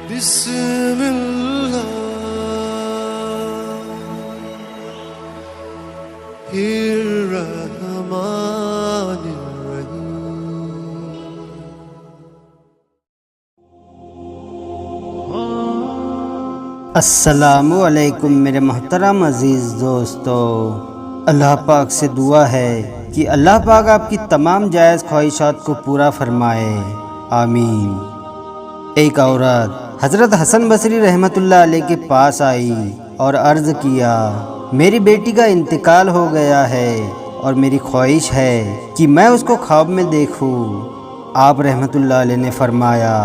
بسم اللہ الرحمن الرحیم۔ السلام علیکم میرے محترم عزیز دوستو، اللہ پاک سے دعا ہے کہ اللہ پاک آپ کی تمام جائز خواہشات کو پورا فرمائے، آمین۔ ایک عورت حضرت حسن بصری رحمۃ اللہ علیہ کے پاس آئی اور عرض کیا، میری بیٹی کا انتقال ہو گیا ہے اور میری خواہش ہے کہ میں اس کو خواب میں دیکھوں۔ آپ رحمۃ اللہ علیہ نے فرمایا،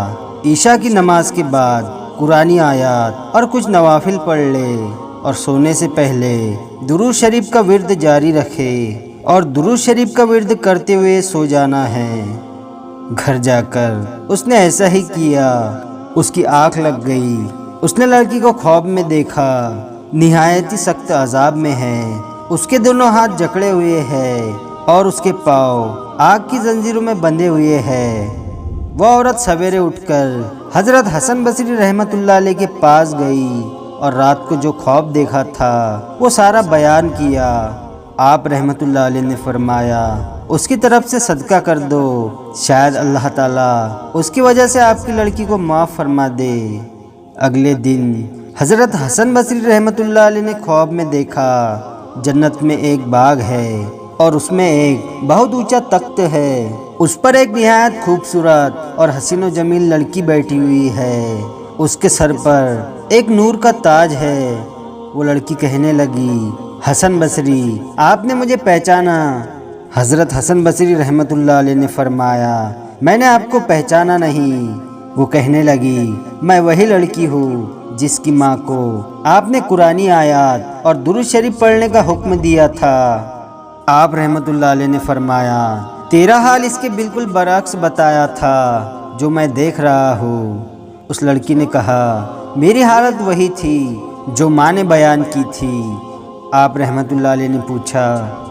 عشاء کی نماز کے بعد قرآنی آیات اور کچھ نوافل پڑھ لے اور سونے سے پہلے درود شریف کا ورد جاری رکھے اور درود شریف کا ورد کرتے ہوئے سو جانا ہے۔ گھر جا کر اس نے ایسا ہی کیا، اس کی آنکھ لگ گئی۔ اس نے لڑکی کو خواب میں دیکھا، نہایت ہی سخت عذاب میں ہے، اس کے دونوں ہاتھ جکڑے ہوئے ہیں اور اس کے پاؤں آگ کی زنجیروں میں بندھے ہوئے ہیں۔ وہ عورت سویرے اٹھ کر حضرت حسن بصری رحمۃ اللہ علیہ کے پاس گئی اور رات کو جو خواب دیکھا تھا وہ سارا بیان کیا۔ آپ رحمۃ اللہ علیہ نے فرمایا، اس کی طرف سے صدقہ کر دو، شاید اللہ تعالیٰ اس کی وجہ سے آپ کی لڑکی کو معاف فرما دے۔ اگلے دن حضرت حسن بصری رحمۃ اللہ علیہ نے خواب میں دیکھا، جنت میں ایک باغ ہے اور اس میں ایک بہت اونچا تخت ہے، اس پر ایک نہایت خوبصورت اور حسین و جمیل لڑکی بیٹھی ہوئی ہے، اس کے سر پر ایک نور کا تاج ہے۔ وہ لڑکی کہنے لگی، حسن بصری آپ نے مجھے پہچانا؟ حضرت حسن بصری رحمۃ اللہ علیہ نے فرمایا، میں نے آپ کو پہچانا نہیں۔ وہ کہنے لگی، میں وہی لڑکی ہوں جس کی ماں کو آپ نے قرآنی آیات اور درود شریف پڑھنے کا حکم دیا تھا۔ آپ رحمۃ اللہ علیہ نے فرمایا، تیرا حال اس کے بالکل برعکس بتایا تھا جو میں دیکھ رہا ہوں۔ اس لڑکی نے کہا، میری حالت وہی تھی جو ماں نے بیان کی تھی۔ آپ رحمۃ اللہ علیہ نے پوچھا،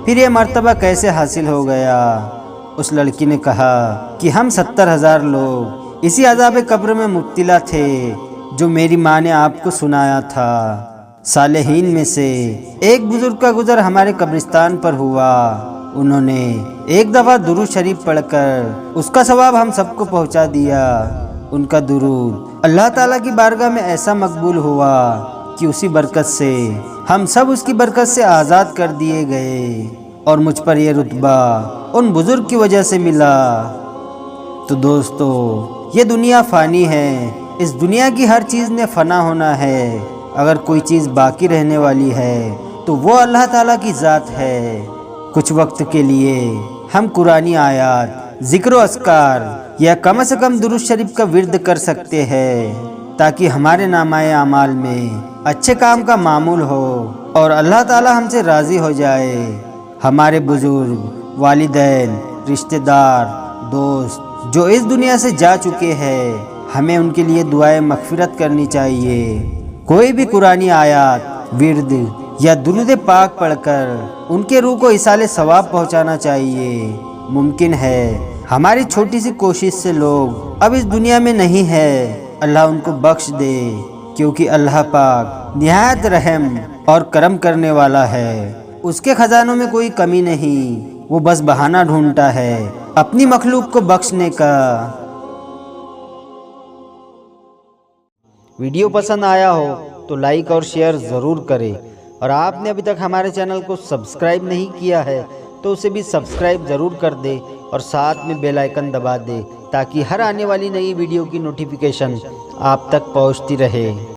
پھر یہ مرتبہ کیسے حاصل ہو گیا؟ اس لڑکی نے کہا کہ ہم 70,000 لوگ اسی عذاب قبر میں مبتلا تھے جو میری ماں نے آپ کو سنایا تھا۔ صالحین میں سے ایک بزرگ کا گزر ہمارے قبرستان پر ہوا، انہوں نے ایک دفعہ درود شریف پڑھ کر اس کا ثواب ہم سب کو پہنچا دیا۔ ان کا درود اللہ تعالیٰ کی بارگاہ میں ایسا مقبول ہوا کہ اسی برکت سے ہم سب اس کی برکت سے آزاد کر دیے گئے اور مجھ پر یہ رتبہ ان بزرگ کی وجہ سے ملا۔ تو دوستو، یہ دنیا فانی ہے، اس دنیا کی ہر چیز نے فنا ہونا ہے، اگر کوئی چیز باقی رہنے والی ہے تو وہ اللہ تعالیٰ کی ذات ہے۔ کچھ وقت کے لیے ہم قرآنی آیات، ذکر و اذکار یا کم از کم درود شریف کا ورد کر سکتے ہیں تاکہ ہمارے نامہ اعمال میں اچھے کام کا معمول ہو اور اللہ تعالیٰ ہم سے راضی ہو جائے۔ ہمارے بزرگ، والدین، رشتہ دار، دوست جو اس دنیا سے جا چکے ہیں، ہمیں ان کے لیے دعائے مغفرت کرنی چاہیے۔ کوئی بھی قرآنی آیات، ورد یا درود پاک پڑھ کر ان کے روح کو ایصال ثواب پہنچانا چاہیے۔ ممکن ہے ہماری چھوٹی سی کوشش سے لوگ اب اس دنیا میں نہیں ہے، اللہ ان کو بخش دے، کیونکہ اللہ پاک نہایت رحم اور کرم کرنے والا ہے، اس کے خزانوں میں کوئی کمی نہیں، وہ بس بہانہ ڈھونڈتا ہے اپنی مخلوق کو بخشنے کا۔ ویڈیو پسند آیا ہو تو لائک اور شیئر ضرور کریں، اور آپ نے ابھی تک ہمارے چینل کو سبسکرائب نہیں کیا ہے تو اسے بھی سبسکرائب ضرور کر دے اور ساتھ میں بیل آئیکن دبا دے تاکہ ہر آنے والی نئی ویڈیو کی نوٹیفیکیشن آپ تک پہنچتی رہے۔